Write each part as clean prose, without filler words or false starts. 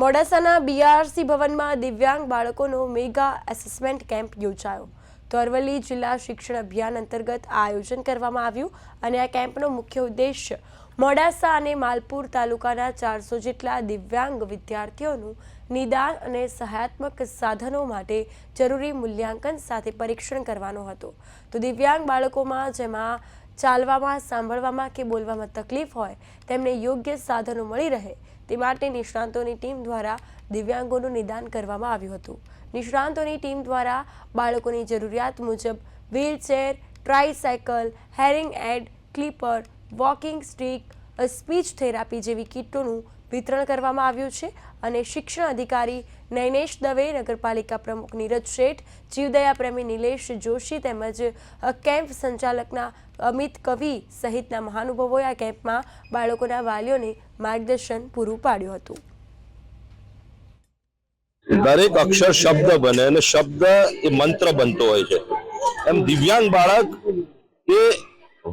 મોડાસાના BRC ભવનમાં દિવ્યાંગ બાળકોનો મેગા એસેસમેન્ટ કેમ્પ યોજાયો। તો અરવલ્લી જિલ્લા શિક્ષણ અભિયાન અંતર્ગત આ આયોજન કરવામાં આવ્યું અને આ કેમ્પનો મુખ્ય ઉદ્દેશ્ય મોડાસા અને માલપુર તાલુકાના 400 જેટલા દિવ્યાંગ વિદ્યાર્થીઓનું નિદાન અને સહાયાત્મક સાધનો માટે જરૂરી મૂલ્યાંકન સાથે પરીક્ષણ કરવાનો હતો। તો દિવ્યાંગ બાળકોમાં જેમાં ચાલવામાં, સાંભળવામાં કે બોલવામાં તકલીફ હોય તેમને યોગ્ય સાધનો મળી રહે તે માટે નિષ્ણાતોની ટીમ દ્વારા દિવ્યાંગોનું નિદાન કરવામાં આવ્યું હતું। નિષ્ણાતોની ટીમ દ્વારા બાળકોની જરૂરિયાત મુજબ wheelchair, tricycle, hearing aid, clipper, walking stick, speech therapy જેવી કિટોનું વિતરણ કરવામાં આવ્યું છે અને શિક્ષણ અધિકારી નૈનેશ દવે, નગરપાલિકા પ્રમુખ નીરજ શેઠ, જીવદયા પ્રેમી નિલેશ જોશી તેમજ કેમ્પ સંચાલકના અમિત કવિ સહિતના મહાનુભાવોએ આ કેમ્પમાં બાળકોના વાલીઓને માર્ગદર્શન પૂરું પાડ્યું હતું। દરેક અક્ષર શબ્દ બને અને શબ્દ એ મંત્ર બનતો હોય છે। એમ દિવ્યાંગ બાળક એ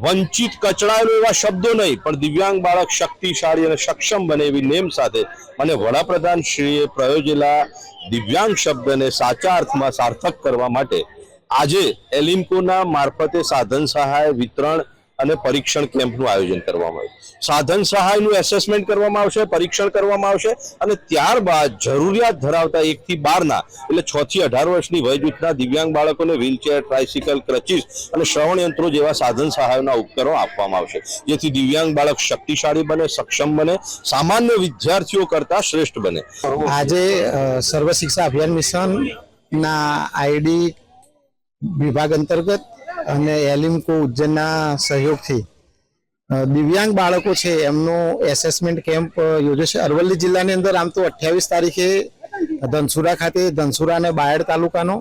વંચિત કચડાયેલો એવા શબ્દો નહીં પણ દિવ્યાંગ બાળક શક્તિશાળી અને સક્ષમ બને એવી નેમ સાથે અને વડાપ્રધાન શ્રીએ પ્રયોજેલા દિવ્યાંગ શબ્દને સાચા અર્થમાં સાર્થક કરવા માટે આજે એલિમ્કોના મારફતે સાધન સહાય વિતરણ અને પરીક્ષણ કેમ્પનું આયોજન કરવામાં આવ્યું। સાધન સહાયનું એસેસમેન્ટ કરવામાં આવશે, પરીક્ષણ કરવામાં આવશે અને ત્યારબાદ જરૂરિયાત ધરાવતા 1 થી 12 એટલે 6 થી 18 વર્ષની વય જૂથના દિવ્યાંગ બાળકોને વ્હીલચેર, ટ્રાયસિકલ, ક્રચીસ અને શ્રવણ યંત્રો જેવા સાધન સહાયના ઉપકરણો આપવામાં આવશે, જેથી દિવ્યાંગ બાળક શક્તિશાળી બને, સક્ષમ બને, સામાન્ય વિદ્યાર્થીઓ કરતા શ્રેષ્ઠ બને। આજે સર્વ શિક્ષા અભિયાન મિશનના આઈડી વિભાગ અંતર્ગત અને એલિમ્કો ઉજ્જૈનના સહયોગથી દિવ્યાંગ બાળકો છે એમનો એસેસમેન્ટ કેમ્પ યોજાશે। અરવલ્લી જિલ્લાની અંદર આમ તો 28 તારીખે ધનસુરા ખાતે, ધનસુરા અને બાયડ તાલુકાનો,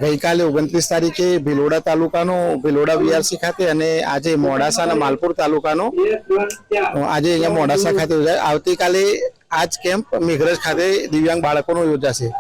ગઈકાલે 29 તારીખે ભિલોડા તાલુકાનો, ભિલોડા બીઆરસી ખાતે અને આજે મોડાસા અને માલપુર તાલુકાનો આજે અહીંયા મોડાસા ખાતે યોજાય। આવતીકાલે આ જ કેમ્પ મેઘરજ ખાતે દિવ્યાંગ બાળકોનો યોજાશે।